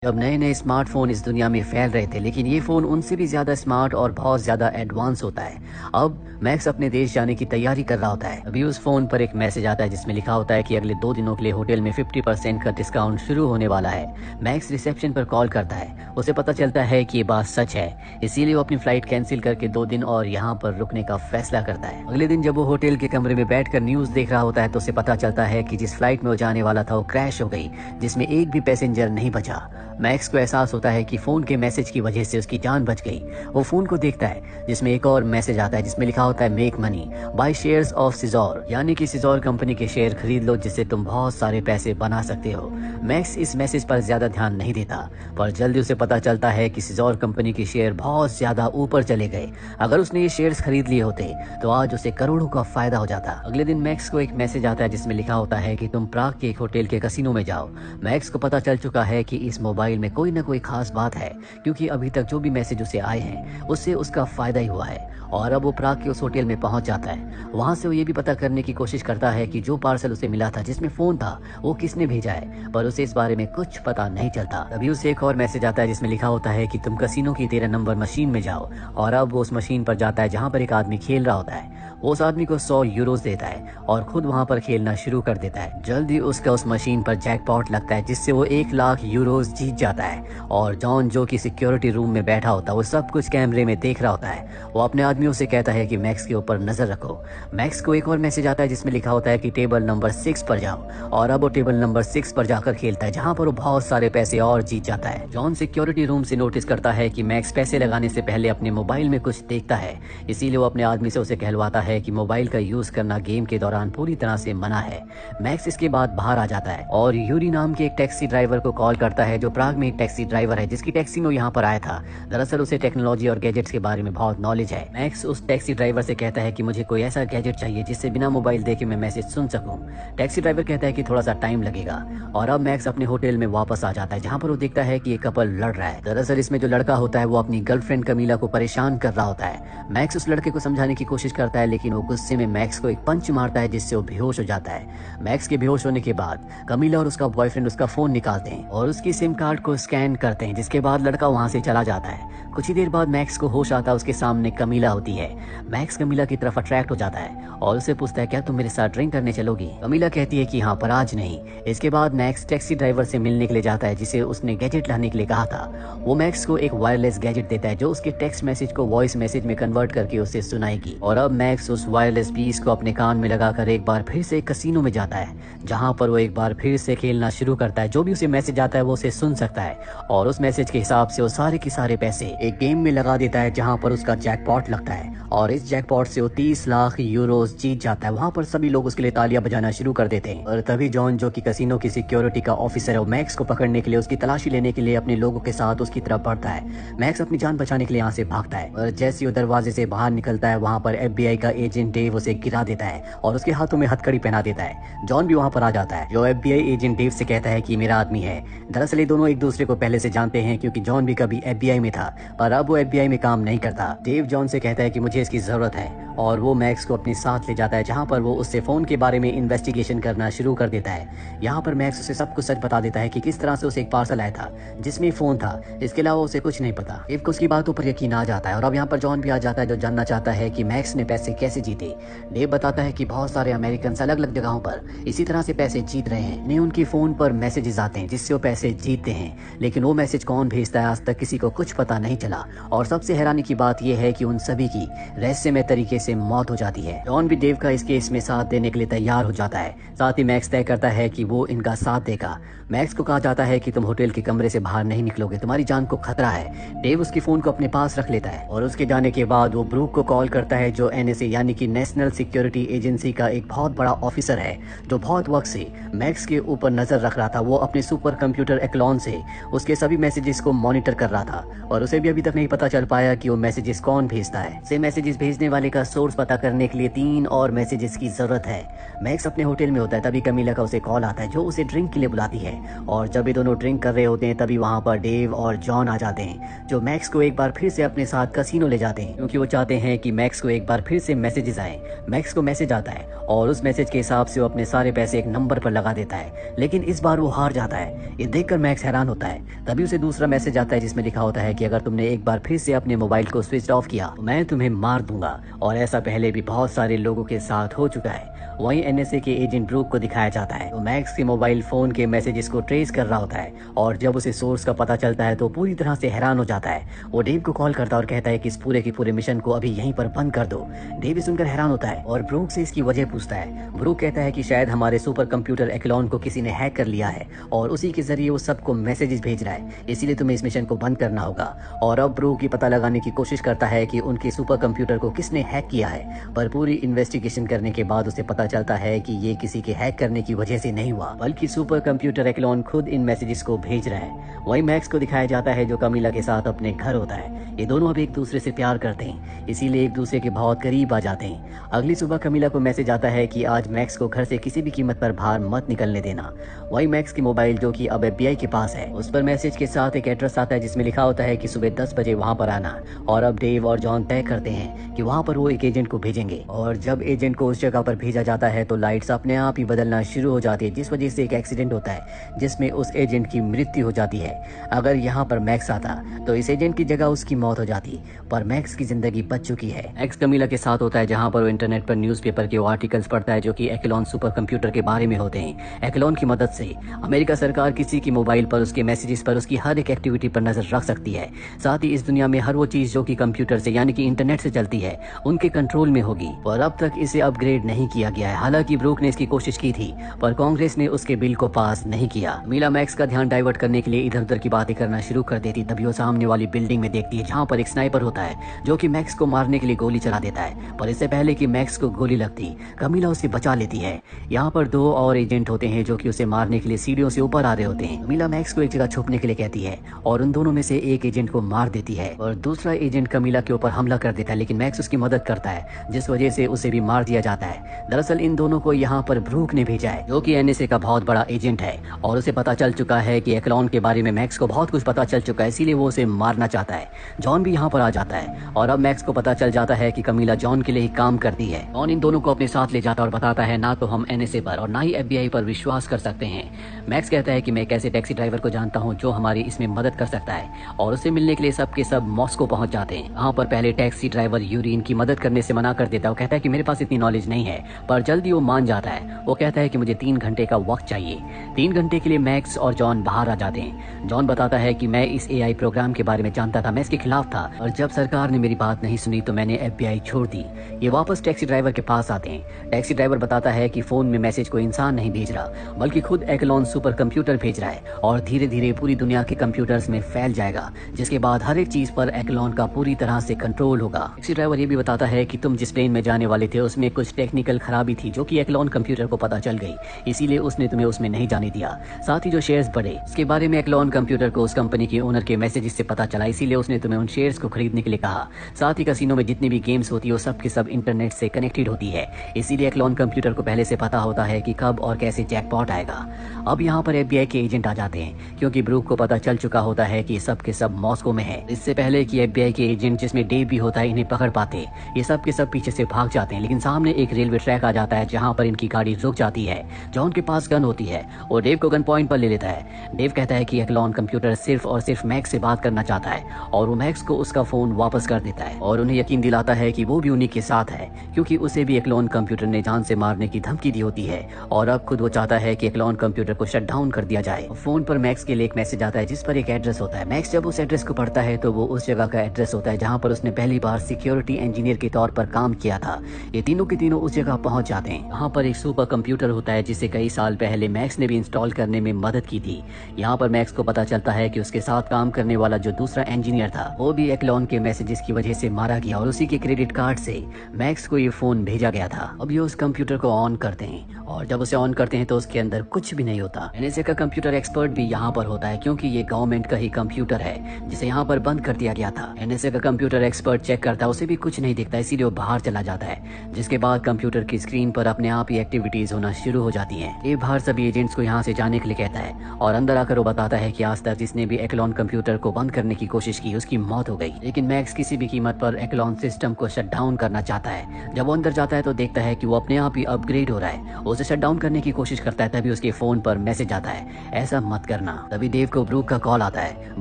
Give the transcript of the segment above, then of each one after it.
जब नए नए स्मार्टफोन इस दुनिया में फैल रहे थे, लेकिन ये फ़ोन उनसे भी ज़्यादा स्मार्ट और बहुत ज़्यादा एडवांस होता है। अब मैक्स अपने देश जाने की तैयारी कर रहा होता है। अभी उस फ़ोन पर एक मैसेज आता है जिसमें लिखा होता है कि अगले 2 दिनों के लिए होटल में 50% का डिस्काउंट शुरू होने वाला है। मैक्स रिसेप्शन पर कॉल करता है। उसे पता चलता है कि ये बात सच है, इसीलिए वो अपनी फ़्लाइट कैंसिल करके 2 दिन और यहाँ पर रुकने का फैसला करता है। अगले दिन जब वो होटल के कमरे में बैठकर न्यूज़ देख रहा होता है तो उसे पता चलता है कि जिस फ्लाइट में वो जाने वाला था वो क्रैश हो गई, जिसमें एक भी पैसेंजर नहीं बचा। मैक्स को एहसास होता है कि फोन के मैसेज की वजह से उसकी जान बच गई। वो फोन को देखता है जिसमें एक और मैसेज आता है जिसमें लिखा होता है make money by shares of सिजोर, यानी कि सिजोर कंपनी के शेयर खरीद लो जिससे तुम बहुत सारे पैसे बना सकते हो। मैक्स इस मैसेज पर ज्यादा ध्यान नहीं देता, पर जल्दी उसे पता चलता है कि सिजोर कंपनी के शेयर बहुत ज्यादा ऊपर चले गए। अगर उसने ये शेयर्स खरीद लिए होते तो आज उसे करोड़ों का फायदा हो जाता। अगले दिन मैक्स को एक मैसेज आता है जिसमें लिखा होता है कि तुम प्राग के एक होटल के कसिनो में जाओ। मैक्स को पता चल चुका है कि इस मोबाइल में कोई ना कोई खास बात है, क्योंकि अभी तक जो भी मैसेज उसे आए हैं उससे उसका फायदा ही हुआ है। और अब वो प्राग के उस होटल में पहुंच जाता है। वहां से वो ये भी पता करने की कोशिश करता है कि जो पार्सल उसे मिला था जिसमें फोन था वो किसने भेजा है, पर उसे इस बारे में कुछ पता नहीं चलता। तभी उसे एक और मैसेज आता है जिसमें लिखा होता है कि तुम कसिनो की 13 नंबर मशीन में जाओ। और अब वो उस मशीन पर जाता है जहाँ पर एक आदमी खेल रहा होता है। वो उस आदमी को 100 यूरोज देता है और खुद वहां पर खेलना शुरू कर देता है। जल्दी उसका उस मशीन पर जैकपॉट लगता है जिससे वो 1 लाख यूरोज जीत जाता है। और जॉन जो कि सिक्योरिटी रूम में बैठा होता है वो सब कुछ कैमरे में देख रहा होता है। वो अपने आदमियों से कहता है कि मैक्स के ऊपर नजर रखो। मैक्स को एक और मैसेज आता है जिसमें लिखा होता है कि टेबल नंबर 6 पर जाओ। और अब वो टेबल नंबर 6 पर जाकर खेलता है जहाँ पर वो बहुत सारे पैसे और जीत जाता है। जॉन सिक्योरिटी रूम से नोटिस करता है कि मैक्स पैसे लगाने से पहले अपने मोबाइल में कुछ देखता है, इसीलिए वो अपने आदमी से उसे कहलवाता है कि मोबाइल का यूज करना गेम के दौरान पूरी तरह से मना है। मैक्स इसके बाद बाहर आ जाता है और यूरी नाम के एक टैक्सी ड्राइवर को कॉल करता है जो प्राग में एक टैक्सी ड्राइवर है जिसकी टैक्सी में वो यहाँ पर आया था। दरअसल उसे टेक्नोलॉजी और गैजेट्स के बारे में बहुत नॉलेज है। मैक्स उस टैक्सी ड्राइवर से कहता है कि मुझे कोई ऐसा गैजेट चाहिए जिससे बिना मोबाइल देखे मैं मैसेज सुन सकूं। टैक्सी ड्राइवर कहता है कि थोड़ा सा टाइम लगेगा। और अब मैक्स अपने होटल में वापस आ जाता है जहाँ पर वो देखता है कि ये कपल लड़ रहा है। दरअसल इसमें जो लड़का होता है वो अपनी गर्लफ्रेंड कमीला को परेशान कर रहा होता है। मैक्स उस लड़के को समझाने की कोशिश करता है लेकिन वो गुस्से में मैक्स को एक पंच मारता है जिससे वो बेहोश हो जाता है। मैक्स के बेहोश होने के बाद कमीला और उसका बॉयफ्रेंड उसका फोन निकालते हैं और उसकी सिम कार्ड को स्कैन करते हैं, जिसके बाद लड़का वहां से चला जाता है। कुछ ही देर बाद मैक्स को होश आता है, उसके सामने कमीला होती है। मैक्स कमीला की तरफ अट्रैक्ट हो जाता है और उसे पूछता है क्या तुम मेरे साथ ड्रिंक करने चलोगी। कमीला कहती है कि हाँ, पर आज नहीं। इसके बाद मैक्स टैक्सी ड्राइवर से मिलने के लिए जाता है जिसे उसने गैजेट लाने के लिए कहा था। वो मैक्स को एक वायरलेस गैजेट देता है जो उसके टेक्स्ट मैसेज को वॉइस मैसेज में कन्वर्ट करके उसे सुनाएगी। और अब मैक्स उस वायरलेस पीस को अपने कान में लगाकर एक बार फिर से कसिनो में जाता है जहाँ पर वो एक बार फिर से खेलना शुरू करता है। जो भी उसे मैसेज आता है वो उसे सुन सकता है और उस मैसेज के हिसाब से वो सारे के सारे पैसे एक गेम में लगा देता है जहाँ पर उसका जैकपॉट लगता है और इस जैकपॉट से वो 30 लाख यूरोज जीत जाता है। वहाँ पर सभी लोग उसके लिए तालियां बजाना शुरू कर देते हैं। और तभी जॉन जो कि कसिनो की सिक्योरिटी का ऑफिसर है वो मैक्स को पकड़ने के लिए उसकी तलाशी लेने के लिए अपने लोगों के साथ उसकी तरफ बढ़ता है। मैक्स अपनी जान बचाने के लिए यहाँ से भागता है और जैसे वो दरवाजे से बाहर निकलता है वहाँ पर FBI का एजेंट डेव उसे गिरा देता है और उसके हाथों में हथकड़ी पहना देता है। जॉन भी वहाँ पर आ जाता है जो FBI एजेंट डेव से कहता है कि मेरा आदमी है। दरअसल ये दोनों एक दूसरे को पहले से जानते हैं क्योंकि जॉन भी कभी FBI में था पर अब वो FBI में काम नहीं करता। डेव जॉन से कहता है कि मुझे इसकी जरूरत है और वो मैक्स को अपने साथ ले जाता है जहाँ पर वो उससे फोन के बारे में इन्वेस्टिगेशन करना शुरू कर देता है। यहाँ पर मैक्स उसे सब कुछ सच बता देता है कि किस तरह से उसे एक पार्सल आया था जिसमें फोन था। इसके अलावा उसे कुछ नहीं पता। डेव को उसकी बातों पर यकीन आ जाता है और अब यहाँ पर जॉन भी आ जाता है जो जानना चाहता है कि मैक्स ने पैसे कैसे जीते। डेव बताता है कि बहुत सारे अमेरिकन अलग अलग जगहों पर इसी तरह से पैसे जीत रहे हैं। उन्हें उनके फोन पर मैसेजेस आते हैं जिससे वो पैसे जीतते हैं, लेकिन वो मैसेज कौन भेजता है आज तक किसी को कुछ पता नहीं चला। और सबसे हैरानी की बात यह है कि उन सभी की रहस्यमय तरीके से मौत हो जाती है। जॉन भी डेव का इस केस में साथ देने के लिए तैयार हो जाता है। साथ ही मैक्स तय करता है कि वो इनका साथ देगा। मैक्स को कहा जाता है कि तुम होटल के कमरे से बाहर नहीं निकलोगे, तुम्हारी जान को खतरा है। डेव उसकी फोन को अपने पास रख लेता है और उसके जाने के बाद वो ब्रूक को कॉल करता है जो NSA यानी कि नेशनल सिक्योरिटी एजेंसी का एक बहुत बड़ा ऑफिसर है जो बहुत वक्त से मैक्स के ऊपर नजर रख रहा था। वो अपने सुपर कंप्यूटर एक्लॉन से उसके सभी मैसेजेस को मॉनिटर कर रहा था और उसे भी अभी तक नहीं पता चल पाया कि वो मैसेजेस कौन भेजता है। से मैसेज मैसेजेस भेजने वाले का सोर्स पता करने के लिए 3 और मैसेजेस की जरूरत है। मैक्स अपने होटल में होता है, तभी कमीला का उसे कॉल आता है जो उसे ड्रिंक के लिए बुलाती है। और जब ये दोनों ड्रिंक कर रहे होते हैं तभी वहाँ पर डेव और जॉन आ जाते हैं जो मैक्स को एक बार फिर से अपने साथ कसिनो ले जाते हैं, क्योंकि वो चाहते हैं कि मैक्स को एक बार फिर से मैसेजेस आए। मैक्स को मैसेज आता है और उस मैसेज के हिसाब से वो अपने सारे पैसे एक नंबर पर लगा देता है, लेकिन इस बार वो हार जाता है। ये देखकर मैक्स हैरान होता है। तभी उसे दूसरा मैसेज आता है जिसमें लिखा होता है कि अगर तुमने एक बार फिर से अपने मोबाइल को स्विच ऑफ किया तो मैं तुम्हें मार दूंगा, और ऐसा पहले भी बहुत सारे लोगों के साथ हो चुका है। वहीं एनएसए के एजेंट ब्रूक को दिखाया जाता है तो मैक्स के मोबाइल फोन के मैसेजेस को ट्रेस कर रहा होता है, और जब उसे सोर्स का पता चलता है तो पूरी तरह से हैरान हो जाता है। वो डेव को कॉल करता है और कहता है कि इस पूरे के पूरे मिशन को अभी यहीं पर बंद कर दो। डेव सुनकर हैरान होता है और ब्रूक से इसकी वजह पूछता है। ब्रूक कहता है कि शायद हमारे सुपर कंप्यूटर एक्लॉन को किसी ने हैक कर लिया है और उसी के जरिए वो सबको मैसेजेस भेज रहा है, इसीलिए तुम्हें इस मिशन को बंद करना होगा। और अब ब्रूक ये पता लगाने की कोशिश करता है कि उनके सुपर कंप्यूटर को किसने हैक किया है, पर पूरी इन्वेस्टिगेशन करने के बाद उसे पता चलता है कि ये किसी के हैक करने की वजह से नहीं हुआ, बल्कि सुपर कंप्यूटर एक्लॉन खुद इन मैसेजेस को भेज रहा है। वहीं मैक्स को दिखाया जाता है जो कमीला के साथ अपने घर होता है। ये दोनों अब एक दूसरे से प्यार करते हैं, इसीलिए एक दूसरे के बहुत करीब आ जाते हैं। अगली सुबह कमीला को मैसेज आता है कि आज मैक्स को घर से किसी भी कीमत पर बाहर मत निकलने देना। वहीं मैक्स की मोबाइल जो कि अब एफबीआई के पास है, उस पर मैसेज के साथ एक एड्रेस आता है जिसमें लिखा होता है कि सुबह 10 बजे वहां पर आना। और अब डेव और जॉन तय करते हैं कि वहां पर वो एक एजेंट को भेजेंगे, और जब एजेंट को उस जगह पर भेजा जाता है तो लाइट्स अपने आप ही बदलना शुरू हो जाती है, जिस वजह से एक एक्सीडेंट होता है जिसमें उस एजेंट की मृत्यु हो जाती है। अगर यहाँ पर मैक्स आता तो इस एजेंट की जगह उसकी मौत हो जाती, पर मैक्स की जिंदगी बच चुकी है। मैक्स कमीला के साथ होता है जहाँ पर वो इंटरनेट पर न्यूज़पेपर के आर्टिकल्स पढ़ता है जो कि एक्लॉन सुपर कंप्यूटर के बारे में होते हैं। एक्लॉन की मदद से अमेरिका सरकार किसी की मोबाइल पर उसके मैसेजेस पर उसकी हर एक एक्टिविटी पर नजर रख सकती है। साथ ही इस दुनिया में हर वो चीज जो कि कंप्यूटर से यानी कि इंटरनेट से चलती है उनके कंट्रोल में होगी, पर अब तक इसे अपग्रेड नहीं किया गया है। हालांकि ब्रूक ने इसकी कोशिश की थी पर कांग्रेस ने उसके बिल को पास नहीं किया। मीला मैक्स का ध्यान डाइवर्ट करने के लिए इधर उधर की बातें करना शुरू कर देती, तभी वो सामने वाली बिल्डिंग में देखती है जहाँ पर एक स्नाइपर होता है जो कि मैक्स को मारने के लिए गोली चला देता है, पर इससे पहले कि मैक्स को गोली लगती कमीला उसे बचा लेती है। यहाँ पर 2 और एजेंट होते हैं जो कि उसे मारने के लिए सीढ़ियों से ऊपर आ रहे होते हैं। कमीला मैक्स को एक जगह छुपने के लिए कहती है और उन दोनों में से एक एजेंट को मार देती है और दूसरा एजेंट कमीला के ऊपर हमला कर देता है, लेकिन मैक्स उसकी मदद करता है जिस वजह से उसे भी मार दिया जाता है। दरअसल इन दोनों को यहाँ पर ब्रूक ने भेजा है जो कि एनएसए का बहुत बड़ा एजेंट है, और उसे पता चल चुका है कि एक्लॉन के बारे में मैक्स को बहुत कुछ पता चल चुका है, इसीलिए वो उसे मारना चाहता है। जॉन भी यहाँ पर आ जाता है और अब मैक्स को पता चल जाता है कि कमीला जॉन के लिए ही काम करती है। जॉन इन दोनों को अपने साथ ले जाता और बताता है ना तो हम एनएसए पर और ना ही एफबीआई पर विश्वास कर सकते हैं। मैक्स कहता है कि मैं एक ऐसे टैक्सी ड्राइवर को जानता हूँ जो हमारी इसमें मदद कर सकता है, और उसे मिलने के लिए सब के सब मॉस्को पहुंच जाते हैं। यहाँ पर पहले टैक्सी ड्राइवर यूरी इनकी मदद करने से मना कर देता है। वो कहता है कि मेरे पास इतनी नॉलेज नहीं है, पर जल्दी वो मान जाता है। वो कहता है कि मुझे 3 घंटे का वक्त चाहिए। 3 घंटे के लिए मैक्स और जॉन बाहर आ जाते हैं। जॉन बताता है कि मैं इस एआई प्रोग्राम के बारे में जानता था, मैं इसके खिलाफ था, और जब सरकार ने मेरी बात नहीं सुनी तो मैंने एफबीआई छोड़ दी। ये वापस टैक्सी ड्राइवर के पास आते हैं। टैक्सी ड्राइवर बताता है कि फोन में मैसेज को इंसान नहीं भेज रहा बल्कि खुद एक्लॉन सुपर कंप्यूटर भेज रहा है, और धीरे धीरे पूरी दुनिया के कंप्यूटर्स में फैल जाएगा, जिसके बाद हर एक चीज पर एक्लॉन का पूरी तरह से कंट्रोल होगा। टैक्सी ड्राइवर ये भी बताता है कि तुम जिस प्लेन में जाने वाले थे उसमें कुछ टेक्निकल खराबी थी जो कि एक्लॉन कंप्यूटर को पता चल गई, इसीलिए उसने तुम्हें उसमें नहीं जाने दिया। साथ ही जो शेयर्स बढ़े इसके बारे में एक्लॉन कंप्यूटर को उस कंपनी के ओनर के मैसेजेस से पता चला, इसीलिए उसने तुम्हें उन शेयर्स को खरीदने के लिए कहा। साथ ही कैसीनो में जितनी भी गेम्स होती है वो सब की सब इंटरनेट से कनेक्टेड होती है, इसीलिए एक्लॉन कंप्यूटर को पहले से पता होता है कि कब और कैसे जैकपॉट आएगा। अब यहाँ पर एफबीआई के एजेंट आ जाते हैं क्योंकि ब्रूक को पता चल चुका होता है कि सब के सब मॉस्को में है। इससे पहले कि एफबीआई के एजेंट जिसमें डेव भी होता है इन्हें पकड़ पाते, ये सब के सब पीछे से भाग जाते हैं, लेकिन सामने एक रेलवे ट्रैक आ जाता है जहाँ पर इनकी गाड़ी रुक जाती है। जॉन के पास गन होती है और डेव को गन पॉइंट पर ले लेता है। डेव कहता है कि एक्लॉन कंप्यूटर सिर्फ और सिर्फ मैक्स से बात करना चाहता है, और वो मैक्स को उसका फोन वापस कर देता है और उन्हें यकीन दिलाता है कि वो भी उन्हीं के साथ है, क्योंकि उसे भी एक्लॉन कंप्यूटर ने जान से मारने की धमकी दी होती है, और अब खुद वो चाहता है कि एक्लॉन कंप्यूटर को शट डाउन कर दिया जाए। फोन पर मैक्स के लिए एक मैसेज आता है जिस पर एक एड्रेस होता है। मैक्स जब उस एड्रेस को पढ़ता है तो वो उस जगह का एड्रेस होता है जहाँ पर उसने पहली बार सिक्योरिटी इंजीनियर के तौर पर काम किया था। ये तीनों के तीनों उस जगह पहुंच पहुंच जाते हैं। यहाँ पर एक सुपर कंप्यूटर होता है जिसे कई साल पहले मैक्स ने भी इंस्टॉल करने में मदद की थी। यहाँ पर मैक्स को पता चलता है कि उसके साथ काम करने वाला जो दूसरा इंजीनियर था वो भी एक्लॉन के मैसेजेस की वजह से मारा गया और उसी के क्रेडिट कार्ड से मैक्स को ये फोन भेजा गया था। अब ये उस कंप्यूटर को ऑन करते हैं और जब उसे ऑन करते हैं तो उसके अंदर कुछ भी नहीं होता। एनएसए का कंप्यूटर एक्सपर्ट भी यहाँ पर होता है क्योंकि ये गवर्नमेंट का ही कंप्यूटर है जिसे यहाँ पर बंद कर दिया गया था। एनएसए का कंप्यूटर एक्सपर्ट चेक करता है, उसे भी कुछ नहीं दिखता, इसीलिए वो बाहर चला जाता है, जिसके बाद कंप्यूटर की स्क्रीन पर अपने आप ही एक्टिविटीज होना शुरू हो जाती है। ये बाहर सभी एजेंट्स को यहाँ से जाने के लिए कहता है और अंदर आकर वो बताता है कि आज तक जिसने भी एक्लॉन कंप्यूटर को बंद करने की कोशिश की उसकी मौत हो गई, लेकिन मैक्स किसी भी कीमत पर एक्लॉन सिस्टम को शट डाउन करना चाहता है। जब वो अंदर जाता है तो देखता है कि वो अपने आप ही अपग्रेड हो रहा है। उसे शट डाउन करने की कोशिश करता है, तभी उसके फोन पर मैसेज आता है, ऐसा मत करना। तभी देव को ब्रूक का कॉल आता है।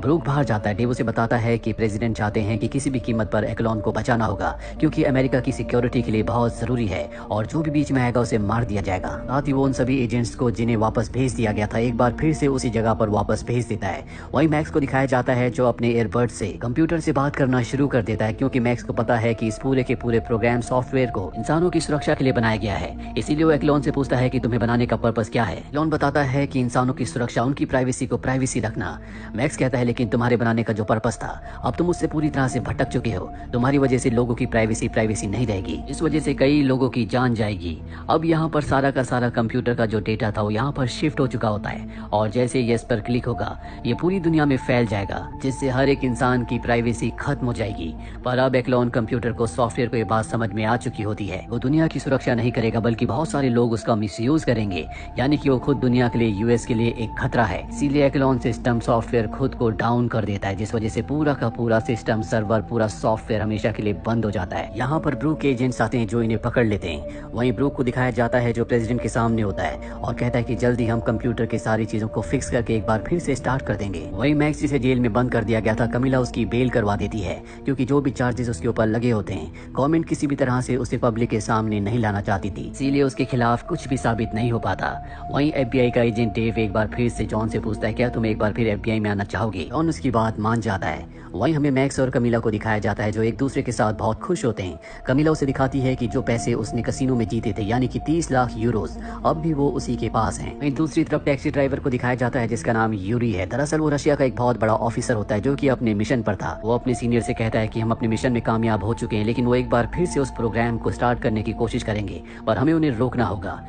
ब्रूक बाहर जाता है। देव उसे बताता है कि प्रेसिडेंट चाहते हैं कि किसी भी कीमत पर एक्लॉन को बचाना होगा क्योंकि अमेरिका की सिक्योरिटी के लिए बहुत जरूरी है और जो भी बीच में आएगा उसे मार दिया जाएगा। साथ ही वो उन सभी एजेंट्स को जिन्हें वापस भेज दिया गया था एक बार फिर से उसी जगह पर वापस भेज देता है। वहीं मैक्स को दिखाया जाता है जो अपने एयरबड से कंप्यूटर से बात करना शुरू कर देता है क्योंकि मैक्स को पता है कि इस पूरे के पूरे प्रोग्राम सॉफ्टवेयर को इंसानों की सुरक्षा के लिए बनाया गया है। इसीलिए वो एक्लॉन से पूछता है कि तुम्हें बनाने का पर्पस क्या है। एक्लॉन बताता है कि इंसानों की सुरक्षा, उनकी प्राइवेसी को प्राइवेसी रखना। मैक्स कहता है लेकिन तुम्हारे बनाने का जो पर्पस था अब तुम उससे पूरी तरह से भटक चुके हो, तुम्हारी वजह से लोगों की प्राइवेसी नहीं रहेगी, इस वजह से कई लोगों की जान जाएगी। अब यहाँ पर सारा का सारा कंप्यूटर का जो डेटा था वो यहाँ पर शिफ्ट हो चुका होता है और जैसे ये इस पर क्लिक होगा ये पूरी दुनिया में फैल जाएगा जिससे हर एक इंसान की प्राइवेसी खत्म हो जाएगी। पर अब एक्लॉन कंप्यूटर को सॉफ्टवेयर को ये बात समझ में आ चुकी होती है, वो दुनिया की सुरक्षा नहीं करेगा बल्कि बहुत सारे लोग उसका मिसयूज करेंगे, यानी कि वो खुद दुनिया के लिए, यूएस के लिए एक खतरा है। इसीलिए एक्लॉन सिस्टम सॉफ्टवेयर खुद को डाउन कर देता है जिस वजह से पूरा का पूरा सिस्टम सर्वर, पूरा सॉफ्टवेयर हमेशा के लिए बंद हो जाता है। यहाँ पर ब्रूक के एजेंट्स आते हैं जो इन्हें पकड़ लेते हैं। वहीं ब्रूक को दिखाया जाता है जो प्रेसिडेंट के सामने होता है और कहता है कि जल्दी हम कंप्यूटर की सारी चीजों को फिक्स करके एक बार फिर से स्टार्ट कर देंगे। वहीं मैक्स जिसे जेल में बंद कर दिया गया था, कमिला उसकी बेल करवा देती है क्योंकि जो भी चार्जेस उसके ऊपर लगे होते हैं गवर्नमेंट किसी भी तरह से उसे पब्लिक के सामने नहीं लाना चाहती थी, इसीलिए उसके खिलाफ कुछ भी साबित नहीं हो पाता। वहीं एफबीआई का एजेंट डेव एक बार फिर से जॉन से पूछता है क्या तुम एक बार फिर एफबीआई में आना चाहोगे। जॉन उसकी बात मान जाता है। वहीं हमें मैक्स और कमिला को दिखाया जाता है जो एक दूसरे के साथ बहुत खुश होते हैं। कमिला उसे दिखाती है कि जो पैसे उसने कसिनो में जीते थे यानी कि 30 लाख यूरोस अब भी वो उसी के पास हैं। वहीं दूसरी तरफ टैक्सी ड्राइवर को दिखाया जाता है जिसका नाम यूरी है। दरअसल वो रशिया का एक बहुत बड़ा ऑफिसर होता है जो कि अपने मिशन पर था। वो अपने सीनियर से कहता है कि हम अपने मिशन में कामयाब हो चुके हैं लेकिन वो एक बार फिर से उस प्रोग्राम को स्टार्ट करने की कोशिश करेंगे पर हमें उन्हें रोकना होगा।